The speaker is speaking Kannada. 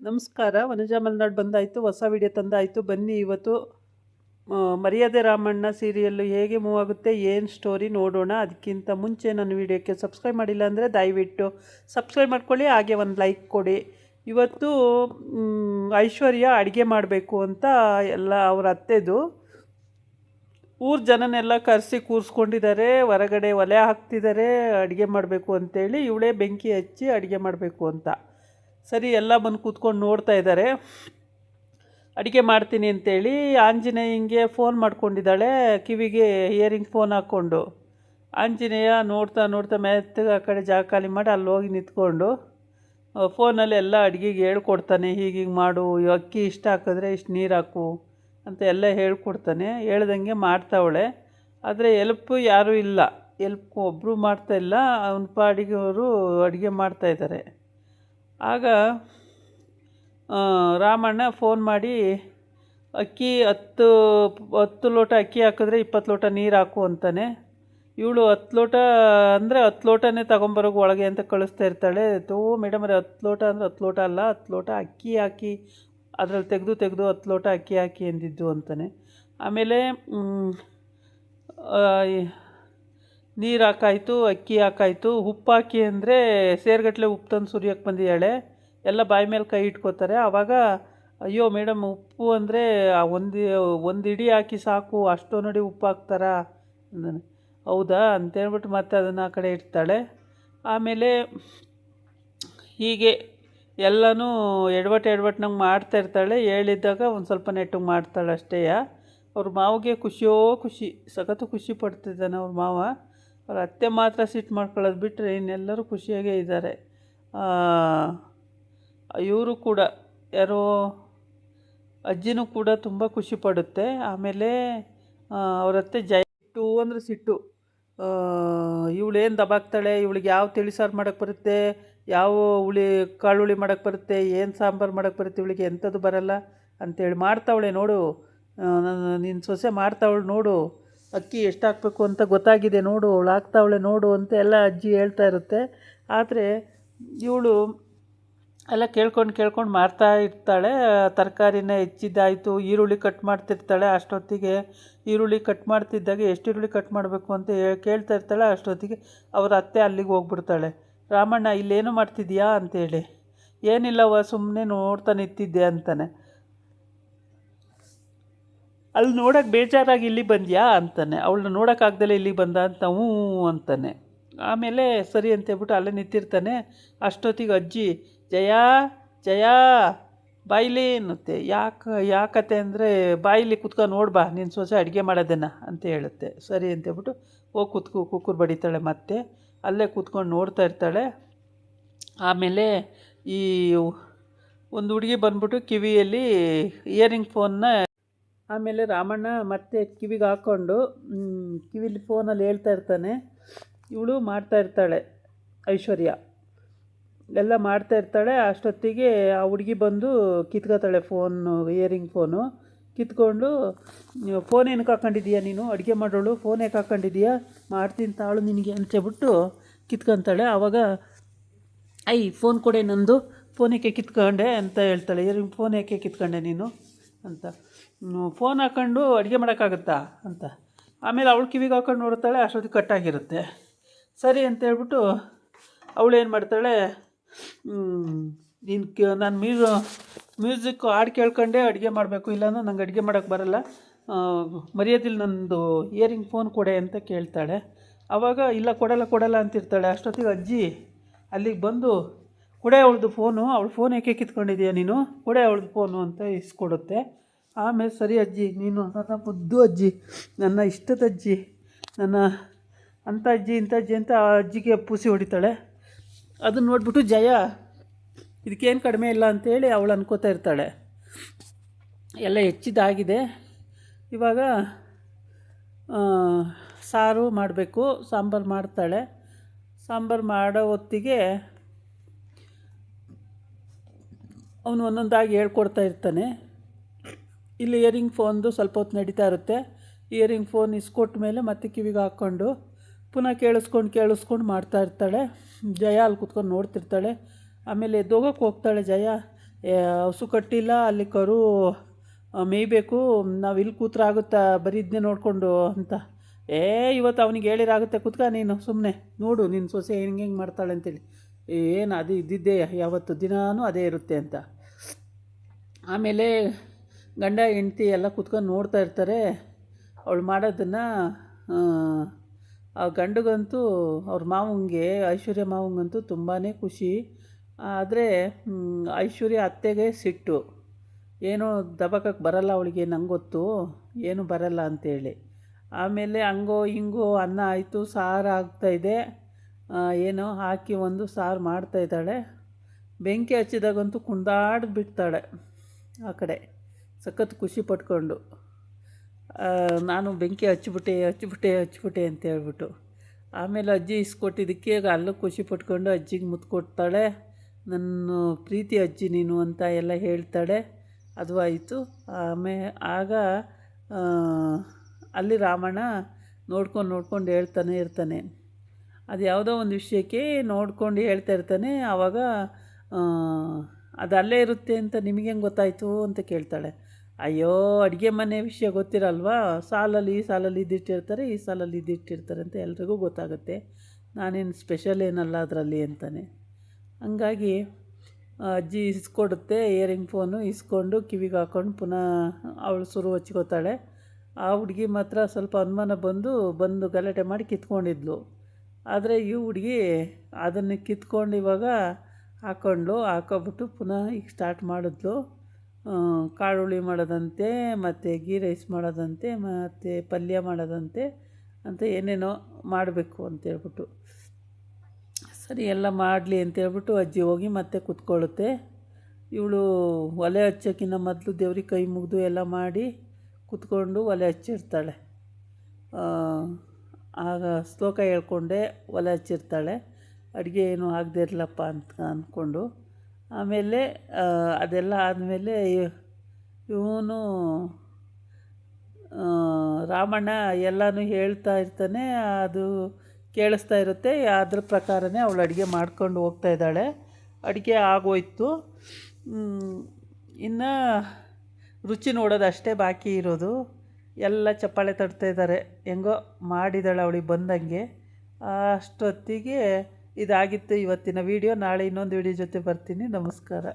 ನಮಸ್ಕಾರ. ವನಜಾ ಮಲೆನಾಡು ಬಂದಾಯಿತು, ಹೊಸ ವಿಡಿಯೋ ತಂದಾಯಿತು. ಬನ್ನಿ ಇವತ್ತು ಮರ್ಯಾದೆ ರಾಮಣ್ಣ ಸೀರಿಯಲ್ಲು ಹೇಗೆ ಮೂವ್ ಆಗುತ್ತೆ, ಏನು ಸ್ಟೋರಿ ನೋಡೋಣ. ಅದಕ್ಕಿಂತ ಮುಂಚೆ ನನ್ನ ವಿಡಿಯೋಕ್ಕೆ ಸಬ್ಸ್ಕ್ರೈಬ್ ಮಾಡಿಲ್ಲ ಅಂದರೆ ದಯವಿಟ್ಟು ಸಬ್ಸ್ಕ್ರೈಬ್ ಮಾಡ್ಕೊಳ್ಳಿ, ಹಾಗೆ ಒಂದು ಲೈಕ್ ಕೊಡಿ. ಇವತ್ತು ಐಶ್ವರ್ಯ ಅಡುಗೆ ಮಾಡಬೇಕು ಅಂತ ಎಲ್ಲ ಅವ್ರ ಅತ್ತೆದು ಊರ ಜನನೆಲ್ಲ ಕರೆಸಿ ಕೂರಿಸ್ಕೊಂಡಿದ್ದಾರೆ. ಹೊರಗಡೆ ಒಲೆ ಹಾಕ್ತಿದ್ದಾರೆ ಅಡುಗೆ ಮಾಡಬೇಕು ಅಂತೇಳಿ. ಇವಳೇ ಬೆಂಕಿ ಹಚ್ಚಿ ಅಡುಗೆ ಮಾಡಬೇಕು ಅಂತ. ಸರಿ, ಎಲ್ಲ ಬಂದು ಕೂತ್ಕೊಂಡು ನೋಡ್ತಾ ಇದ್ದಾರೆ. ಅಡುಗೆ ಮಾಡ್ತೀನಿ ಅಂತೇಳಿ ಆಂಜನೇಯಂಗೆ ಫೋನ್ ಮಾಡ್ಕೊಂಡಿದ್ದಾಳೆ, ಕಿವಿಗೆ ಇಯರಿಂಗ್ ಫೋನ್ ಹಾಕ್ಕೊಂಡು. ಆಂಜನೇಯ ನೋಡ್ತಾ ನೋಡ್ತಾ ಮೆತ್ತಗೆ ಆ ಕಡೆ ಜಾಗ ಖಾಲಿ ಮಾಡಿ ಅಲ್ಲಿ ಹೋಗಿ ನಿಂತ್ಕೊಂಡು ಫೋನಲ್ಲಿ ಎಲ್ಲ ಅಡುಗೆಗೆ ಹೇಳ್ಕೊಡ್ತಾನೆ. ಹೀಗೀಗೆ ಮಾಡು, ಅಕ್ಕಿ ಇಷ್ಟು ಹಾಕಿದ್ರೆ ಇಷ್ಟು ನೀರು ಹಾಕು ಅಂತ ಎಲ್ಲ ಹೇಳ್ಕೊಡ್ತಾನೆ. ಹೇಳ್ದಂಗೆ ಮಾಡ್ತಾವಳೆ. ಆದರೆ ಎಲ್ಪ್ ಯಾರೂ ಇಲ್ಲ, ಎಲ್ಪ್ ಒಬ್ಬರು ಮಾಡ್ತಾಯಿಲ್ಲ. ಅವನ ಪಾಡಿಗೆ ಅವರು ಅಡುಗೆ ಮಾಡ್ತಾಯಿದ್ದಾರೆ. ಆಗ ರಾಮಣ್ಣ ಫೋನ್ ಮಾಡಿ ಅಕ್ಕಿ 10 ಲೋಟ ಅಕ್ಕಿ ಹಾಕಿದ್ರೆ 20 ಲೋಟ ನೀರು ಹಾಕು ಅಂತಾನೆ. ಇವಳು 10 ಲೋಟ ಅಂದರೆ 10 ಲೋಟನೇ ತಗೊಂಬರೋಕೆ ಒಳಗೆ ಅಂತ ಕಳಿಸ್ತಾ ಇರ್ತಾಳೆ. ಮೇಡಮ್ 10 ಲೋಟ ಅಂದರೆ 10 ಲೋಟ ಅಲ್ಲ, 10 ಲೋಟ ಅಕ್ಕಿ ಹಾಕಿ ಅದರಲ್ಲಿ ತೆಗೆದು 10 ಲೋಟ ಅಕ್ಕಿ ಹಾಕಿ ಎಂದಿದ್ದು ಅಂತಾನೆ. ಆಮೇಲೆ ನೀರು ಹಾಕಾಯಿತು, ಅಕ್ಕಿ ಹಾಕಾಯಿತು. ಉಪ್ಪು ಹಾಕಿ ಅಂದರೆ ಸೇರ್ಗಟ್ಲೆ ಉಪ್ಪು ತಂದು ಸುರಿಯೋಕ್ಕೆ ಬಂದಿದ್ದಾಳೆ. ಎಲ್ಲ ಬಾಯಿ ಮೇಲೆ ಕೈ ಇಟ್ಕೋತಾರೆ. ಆವಾಗ ಅಯ್ಯೋ ಮೇಡಮ್, ಉಪ್ಪು ಅಂದರೆ ಒಂದು ಇಡಿ ಹಾಕಿ ಸಾಕು, ಅಷ್ಟು ನೋಡಿ ಉಪ್ಪು ಹಾಕ್ತಾರಾ ಅಂದಾನೆ. ಹೌದಾ ಅಂತೇಳ್ಬಿಟ್ಟು ಮತ್ತೆ ಅದನ್ನು ಆ ಕಡೆ ಇಡ್ತಾಳೆ. ಆಮೇಲೆ ಹೀಗೆ ಎಲ್ಲನೂ ಎಡವಟ್ಟು ಮಾಡ್ತಾ ಇರ್ತಾಳೆ. ಹೇಳಿದ್ದಾಗ ಒಂದು ಸ್ವಲ್ಪ ನೆಟ್ಟಿಗೆ ಮಾಡ್ತಾಳೆ ಅಷ್ಟೇ. ಅವ್ರ ಮಾವಿಗೆ ಖುಷಿ, ಸಖತ್ತು ಖುಷಿ ಪಡ್ತಿದ್ದಾನೆ ಅವ್ರ ಮಾವ. ಅವ್ರ ಅತ್ತೆ ಮಾತ್ರ ಸಿಟ್ಟು ಮಾಡ್ಕೊಳ್ಳೋದು ಬಿಟ್ಟರೆ ಇನ್ನೆಲ್ಲರೂ ಖುಷಿಯಾಗೇ ಇದ್ದಾರೆ. ಇವರು ಕೂಡ, ಯಾರೋ ಅಜ್ಜಿನೂ ಕೂಡ ತುಂಬ ಖುಷಿ ಪಡುತ್ತೆ. ಆಮೇಲೆ ಅವರತ್ತೆ ಸಿಟ್ಟು ಅಂದರೆ ಸಿಟ್ಟು. ಇವಳೇನು ದಬಾಕ್ತಾಳೆ, ಇವಳಿಗೆ ಯಾವ ತಿಳಿಸಾರು ಮಾಡೋಕ್ಕೆ ಬರುತ್ತೆ, ಯಾವ ಕಾಳುಳಿ ಮಾಡೋಕ್ಕೆ ಬರುತ್ತೆ, ಏನು ಸಾಂಬಾರು ಮಾಡೋಕ್ಕೆ ಬರುತ್ತೆ, ಇವಳಿಗೆ ಎಂಥದ್ದು ಬರಲ್ಲ ಅಂಥೇಳಿ ಮಾಡ್ತಾವಳೆ. ನೋಡು, ನಿನ್ನ ಸೊಸೆ ಮಾಡ್ತಾವಳು ನೋಡು, ಅಕ್ಕಿ ಎಷ್ಟು ಹಾಕಬೇಕು ಅಂತ ಗೊತ್ತಾಗಿದೆ ನೋಡು, ಅವಳು ಹಾಕ್ತಾವಳೆ ನೋಡು ಅಂತ ಎಲ್ಲ ಅಜ್ಜಿ ಹೇಳ್ತಾ ಇರುತ್ತೆ. ಆದರೆ ಇವಳು ಎಲ್ಲ ಕೇಳ್ಕೊಂಡು ಮಾಡ್ತಾ ಇರ್ತಾಳೆ. ತರಕಾರಿನ ಹೆಚ್ಚಿದ್ದಾಯಿತು, ಈರುಳ್ಳಿ ಕಟ್ ಮಾಡ್ತಿರ್ತಾಳೆ. ಅಷ್ಟೊತ್ತಿಗೆ ಈರುಳ್ಳಿ ಕಟ್ ಮಾಡ್ತಿದ್ದಾಗ ಎಷ್ಟು ಈರುಳ್ಳಿ ಕಟ್ ಮಾಡಬೇಕು ಅಂತ ಕೇಳ್ತಾ ಇರ್ತಾಳೆ. ಅಷ್ಟೊತ್ತಿಗೆ ಅವರ ಅತ್ತೆ ಅಲ್ಲಿಗೆ ಹೋಗ್ಬಿಡ್ತಾಳೆ. ರಾಮಣ್ಣ, ಇಲ್ಲೇನು ಮಾಡ್ತಿದ್ಯಾ ಅಂತೇಳಿ. ಏನಿಲ್ಲವ, ಸುಮ್ಮನೆ ನೋಡ್ತಾ ನಿಂತಿದ್ದೆ ಅಂತಾನೆ. ಅಲ್ಲಿ ನೋಡೋಕೆ ಬೇಜಾರಾಗಿ ಇಲ್ಲಿ ಬಂದ್ಯಾ ಅಂತಾನೆ. ಅವಳನ್ನ ನೋಡೋಕ್ಕಾಗ್ದಲೇ ಇಲ್ಲಿಗೆ ಬಂದ ಅಂತ ಹ್ಞೂ ಅಂತಾನೆ. ಆಮೇಲೆ ಸರಿ ಅಂತೇಳ್ಬಿಟ್ಟು ಅಲ್ಲೇ ನಿಂತಿರ್ತಾನೆ. ಅಷ್ಟೊತ್ತಿಗೆ ಅಜ್ಜಿ ಜಯಾ ಬಾಯಿಲಿ ಅನ್ನುತ್ತೆ. ಯಾಕತ್ತೆ ಅಂದರೆ ಬಾಯಿಲಿ ಕುತ್ಕೊಂಡು ನೋಡ್ಬಾ ನಿನ್ನ ಸೊಸೆ ಅಡುಗೆ ಮಾಡೋದನ್ನು ಅಂತ ಹೇಳುತ್ತೆ. ಸರಿ ಅಂತೇಳ್ಬಿಟ್ಟು ಹೋಗಿ ಕುಕ್ಕರ್ ಬಡಿತಾಳೆ. ಮತ್ತೆ ಅಲ್ಲೇ ಕೂತ್ಕೊಂಡು ನೋಡ್ತಾ ಇರ್ತಾಳೆ. ಆಮೇಲೆ ಈ ಒಂದು ಹುಡುಗಿ ಬಂದ್ಬಿಟ್ಟು ಕಿವಿಯಲ್ಲಿ ಇಯರಿಂಗ್ ಫೋನ್ನ ಆಮೇಲೆ ರಾಮಣ್ಣ ಮತ್ತೆ ಕಿವಿಗೆ ಹಾಕ್ಕೊಂಡು ಕಿವಿಲಿ ಫೋನಲ್ಲಿ ಹೇಳ್ತಾ ಇರ್ತಾನೆ. ಇವಳು ಮಾಡ್ತಾ ಇರ್ತಾಳೆ, ಐಶ್ವರ್ಯ ಎಲ್ಲ ಮಾಡ್ತಾ ಇರ್ತಾಳೆ. ಅಷ್ಟೊತ್ತಿಗೆ ಆ ಹುಡುಗಿ ಬಂದು ಕಿತ್ಕೋತಾಳೆ ಇಯರಿಂಗ್ ಫೋನು. ಕಿತ್ಕೊಂಡು ಫೋನ್ ಏನಕ್ಕೆ ಹಾಕ್ಕೊಂಡಿದ್ದೀಯಾ ನೀನು, ಅಡುಗೆ ಮಾಡೋಳು ಫೋನ್ ಯಾಕೆ ಹಾಕ್ಕೊಂಡಿದ್ದೀಯಾ, ಮಾಡ್ತೀನಿ ತಾಳು ನಿನಗೆ ಅಂತೇಳ್ಬಿಟ್ಟು ಕಿತ್ಕೊತಾಳೆ. ಆವಾಗ ಫೋನ್ ಕೊಡೆ, ನಂದು ಫೋನ್ ಯಾಕೆ ಕಿತ್ಕೊಂಡೆ ಅಂತ ಹೇಳ್ತಾಳೆ. ಇಯರಿಂಗ್ ಫೋನ್ ಯಾಕೆ ಕಿತ್ಕೊಂಡೆ ನೀನು ಅಂತ. ಫೋನ್ ಹಾಕ್ಕೊಂಡು ಅಡುಗೆ ಮಾಡೋಕ್ಕಾಗತ್ತಾ ಅಂತ. ಆಮೇಲೆ ಅವಳು ಕಿವಿಗೆ ಹಾಕ್ಕೊಂಡು ನೋಡ್ತಾಳೆ. ಅಷ್ಟೊತ್ತಿಗೆ ಕಟ್ಟಾಗಿರುತ್ತೆ. ಸರಿ ಅಂತೇಳ್ಬಿಟ್ಟು ಅವಳು ಏನು ಮಾಡ್ತಾಳೆ, ನಾನು ಮ್ಯೂಸಿಕ್ ಹಾಡು ಕೇಳ್ಕೊಂಡೇ ಅಡುಗೆ ಮಾಡಬೇಕು, ಇಲ್ಲಾಂದ್ರೆ ನಂಗೆ ಅಡುಗೆ ಮಾಡೋಕ್ಕೆ ಬರಲ್ಲ, ಮರ್ಯಾದಿಲ್ಲ ನಂದು ಇಯರಿಂಗ್ ಫೋನ್ ಕೊಡೆ ಅಂತ ಕೇಳ್ತಾಳೆ. ಆವಾಗ ಇಲ್ಲ ಕೊಡಲ್ಲ ಅಂತಿರ್ತಾಳೆ. ಅಷ್ಟೊತ್ತಿಗೆ ಅಜ್ಜಿ ಅಲ್ಲಿಗೆ ಬಂದು ಕೊಡೆ ಅವಳದು ಫೋನು, ಅವಳು ಫೋನ್ ಯಾಕೆ ಕಿತ್ಕೊಂಡಿದ್ದೀಯ ನೀನು, ಕೊಡೆ ಅವಳದು ಫೋನು ಅಂತ ಇಸ್ಕೊಡುತ್ತೆ. ಆಮೇಲೆ ಸರಿ ಅಜ್ಜಿ, ನೀನು ನನ್ನ ಮುದ್ದು ಅಜ್ಜಿ, ನನ್ನ ಇಷ್ಟದ ಅಜ್ಜಿ, ನನ್ನ ಅಂಥ ಅಜ್ಜಿ ಇಂಥ ಅಜ್ಜಿ ಅಂತ ಆ ಅಜ್ಜಿಗೆ ಪೂಸಿ ಹೊಡಿತಾಳೆ. ಅದನ್ನು ನೋಡ್ಬಿಟ್ಟು ಜಯ ಇದಕ್ಕೇನು ಕಡಿಮೆ ಇಲ್ಲ ಅಂತೇಳಿ ಅವಳು ಅನ್ಕೋತಾ ಇರ್ತಾಳೆ. ಎಲ್ಲ ಹೆಚ್ಚಿದಾಗಿದೆ. ಇವಾಗ ಸಾರು ಮಾಡಬೇಕು, ಸಾಂಬಾರು ಮಾಡ್ತಾಳೆ. ಸಾಂಬಾರು ಮಾಡೋ ಹೊತ್ತಿಗೆ ಅವನು ಒಂದೊಂದಾಗಿ ಹೇಳ್ಕೊಡ್ತಾ ಇರ್ತಾನೆ. ಇಲ್ಲಿ ಇಯರಿಂಗ್ ಫೋನ್ದು ಸ್ವಲ್ಪ ಹೊತ್ತು ನಡೀತಾ ಇರುತ್ತೆ. ಇಯರಿಂಗ್ ಫೋನ್ ಇಸ್ಕೊಟ್ಟ ಮೇಲೆ ಮತ್ತೆ ಕಿವಿಗೆ ಹಾಕ್ಕೊಂಡು ಪುನಃ ಕೇಳಿಸ್ಕೊಂಡು ಮಾಡ್ತಾ ಇರ್ತಾಳೆ. ಜಯ ಅಲ್ಲಿ ಕೂತ್ಕೊಂಡು ನೋಡ್ತಿರ್ತಾಳೆ. ಆಮೇಲೆ ಎದ್ದೋಗೋಕ್ಕೆ ಹೋಗ್ತಾಳೆ ಜಯ. ಹಸು ಕಟ್ಟಿಲ್ಲ, ಅಲ್ಲಿ ಕರು ಮೇಯ್ಬೇಕು, ನಾವು ಇಲ್ಲಿ ಕೂತ್ರೆ ಆಗುತ್ತಾ ಬರೀ ಇದನ್ನೇ ನೋಡಿಕೊಂಡು ಅಂತ. ಇವತ್ತು ಅವನಿಗೆ ಹೇಳಿರಾಗುತ್ತೆ, ಕುತ್ಕ ನೀನು ಸುಮ್ಮನೆ ನೋಡು ನಿನ್ನ ಸೊಸೆ ಹೆಂಗೆ ಮಾಡ್ತಾಳೆ ಅಂತೇಳಿ. ಏನು ಅದು ಇದ್ದಿದ್ದೇ ಯಾವತ್ತು ದಿನಾನೂ ಅದೇ ಇರುತ್ತೆ ಅಂತ. ಆಮೇಲೆ ಗಂಡ ಹೆಂಡ್ತಿ ಎಲ್ಲ ಕುತ್ಕೊಂಡು ನೋಡ್ತಾ ಇರ್ತಾರೆ ಅವಳು ಮಾಡೋದನ್ನು. ಆ ಗಂಡಗಂತೂ ಅವ್ರ ಮಾವಂಗೆ, ಐಶ್ವರ್ಯ ಮಾವಂಗಂತೂ ತುಂಬಾ ಖುಷಿ. ಆದರೆ ಐಶ್ವರ್ಯ ಅತ್ತೆಗೆ ಸಿಟ್ಟು, ಏನೋ ದಬಕಕ್ಕೆ ಬರಲ್ಲ ಅವಳಿಗೆ, ನಂಗೆ ಗೊತ್ತು ಏನು ಬರಲ್ಲ ಅಂತೇಳಿ. ಆಮೇಲೆ ಹಂಗೋ ಹಿಂಗೋ ಅನ್ನ ಆಯಿತು, ಸಾರು ಆಗ್ತಾಯಿದೆ, ಏನೋ ಹಾಕಿ ಒಂದು ಸಾರು ಮಾಡ್ತಾಯಿದ್ದಾಳೆ. ಬೆಂಕಿ ಹಚ್ಚಿದಾಗಂತೂ ಕುಣ್ದಾಡ್ದು ಬಿಡ್ತಾಳೆ ಆ ಕಡೆ, ಸಖತ್ ಖುಷಿ ಪಟ್ಕೊಂಡು. ನಾನು ಬೆಂಕಿ ಹಚ್ಬಿಟ್ಟೆ ಅಂತ ಹೇಳ್ಬಿಟ್ಟು. ಆಮೇಲೆ ಅಜ್ಜಿ ಇಸ್ಕೊಟ್ಟಿದ್ದಕ್ಕೆ ಅಲ್ಲೂ ಖುಷಿ ಪಟ್ಕೊಂಡು ಅಜ್ಜಿಗೆ ಮುತ್ತು ಕೊಡ್ತಾಳೆ. ನನ್ನ ಪ್ರೀತಿ ಅಜ್ಜಿ ನೀನು ಅಂತ ಎಲ್ಲ ಹೇಳ್ತಾಳೆ. ಅದು ಆಯಿತು. ಆಗ ಅಲ್ಲಿ ರಾಮಣ್ಣ ನೋಡ್ಕೊಂಡು ಹೇಳ್ತಾನೆ ಇರ್ತಾನೆ. ಅದು ಯಾವುದೋ ಒಂದು ವಿಷಯಕ್ಕೆ ನೋಡ್ಕೊಂಡು ಹೇಳ್ತಾ ಇರ್ತಾನೆ. ಆವಾಗ ಅದು ಅಲ್ಲೇ ಇರುತ್ತೆ ಅಂತ ನಿಮಗೆ ಹೆಂಗೆ ಗೊತ್ತಾಯಿತು ಅಂತ ಕೇಳ್ತಾಳೆ. ಅಯ್ಯೋ, ಅಡುಗೆ ಮನೆ ವಿಷಯ ಗೊತ್ತಿರಲ್ವಾ, ಈ ಸಾಲಲ್ಲಿ ಇದ್ದಿಟ್ಟಿರ್ತಾರೆ, ಈ ಸಾಲಲ್ಲಿ ಇದ್ದಿಟ್ಟಿರ್ತಾರೆ ಅಂತ ಎಲ್ರಿಗೂ ಗೊತ್ತಾಗುತ್ತೆ, ನಾನೇನು ಸ್ಪೆಷಲ್ ಏನಲ್ಲ ಅದರಲ್ಲಿ ಅಂತಾನೆ. ಹಂಗಾಗಿ ಅಜ್ಜಿ ಇಸ್ಕೊಡುತ್ತೆ ಇಯರಿಂಗ್ ಫೋನು, ಇಸ್ಕೊಂಡು ಕಿವಿಗೆ ಹಾಕ್ಕೊಂಡು ಪುನಃ ಅವಳು ಸುರು ಹಚ್ಕೋತಾಳೆ. ಆ ಹುಡುಗಿ ಮಾತ್ರ ಸ್ವಲ್ಪ ಅನುಮಾನ ಬಂದು ಗಲಾಟೆ ಮಾಡಿ ಕಿತ್ಕೊಂಡಿದ್ಲು. ಆದರೆ ಈ ಹುಡುಗಿ ಅದನ್ನು ಕಿತ್ಕೊಂಡು ಇವಾಗ ಹಾಕ್ಕೊಬಿಟ್ಟು ಪುನಃ ಈಗ ಸ್ಟಾರ್ಟ್ ಮಾಡಿದ್ಲು. ಕಾಳು ಹುಳಿ ಮಾಡೋದಂತೆ, ಮತ್ತು ಗೀ ರೈಸ್ ಮಾಡೋದಂತೆ, ಮತ್ತು ಪಲ್ಯ ಮಾಡೋದಂತೆ ಅಂತ ಏನೇನೋ ಮಾಡಬೇಕು ಅಂತೇಳ್ಬಿಟ್ಟು. ಸರಿ ಎಲ್ಲ ಮಾಡಲಿ ಅಂತೇಳ್ಬಿಟ್ಟು ಅಜ್ಜಿ ಹೋಗಿ ಮತ್ತೆ ಕೂತ್ಕೊಳ್ಳುತ್ತೆ. ಇವಳು ಒಲೆ ಹಚ್ಚೋಕ್ಕಿಂತ ಮೊದಲು ದೇವ್ರಿಗೆ ಕೈ ಮುಗಿದು ಎಲ್ಲ ಮಾಡಿ ಕೂತ್ಕೊಂಡು ಒಲೆ ಹಚ್ಚಿರ್ತಾಳೆ. ಆಗ ಶ್ಲೋಕ ಹೇಳ್ಕೊಂಡೆ ಒಲೆ ಹಚ್ಚಿರ್ತಾಳೆ, ಅಡುಗೆ ಏನೂ ಆಗದೆ ಇರಲಪ್ಪ ಅಂತ ಅಂದ್ಕೊಂಡು. ಆಮೇಲೆ ಅದೆಲ್ಲ ಆದಮೇಲೆ ಇವನು ರಾಮಣ್ಣ ಎಲ್ಲನೂ ಹೇಳ್ತಾ ಇರ್ತಾನೆ, ಅದು ಕೇಳಿಸ್ತಾ ಇರುತ್ತೆ. ಅದ್ರ ಪ್ರಕಾರನೇ ಅವಳು ಅಡುಗೆ ಮಾಡ್ಕೊಂಡು ಹೋಗ್ತಾ ಇದ್ದಾಳೆ. ಅಡುಗೆ ಆಗೋಯ್ತು. ಇನ್ನು ರುಚಿ ನೋಡೋದು ಅಷ್ಟೇ ಬಾಕಿ ಇರೋದು. ಎಲ್ಲ ಚಪ್ಪಾಳೆ ತಟ್ತಾಯಿದ್ದಾರೆ, ಹೆಂಗೋ ಮಾಡಿದಾಳೆ ಅವಳಿಗೆ ಬಂದಂಗೆ. ಅಷ್ಟೊತ್ತಿಗೆ ಇದಾಗಿತ್ತು ಇವತ್ತಿನ ವೀಡಿಯೋ. ನಾಳೆ ಇನ್ನೊಂದು ವೀಡಿಯೋ ಜೊತೆ ಬರ್ತೀನಿ. ನಮಸ್ಕಾರ.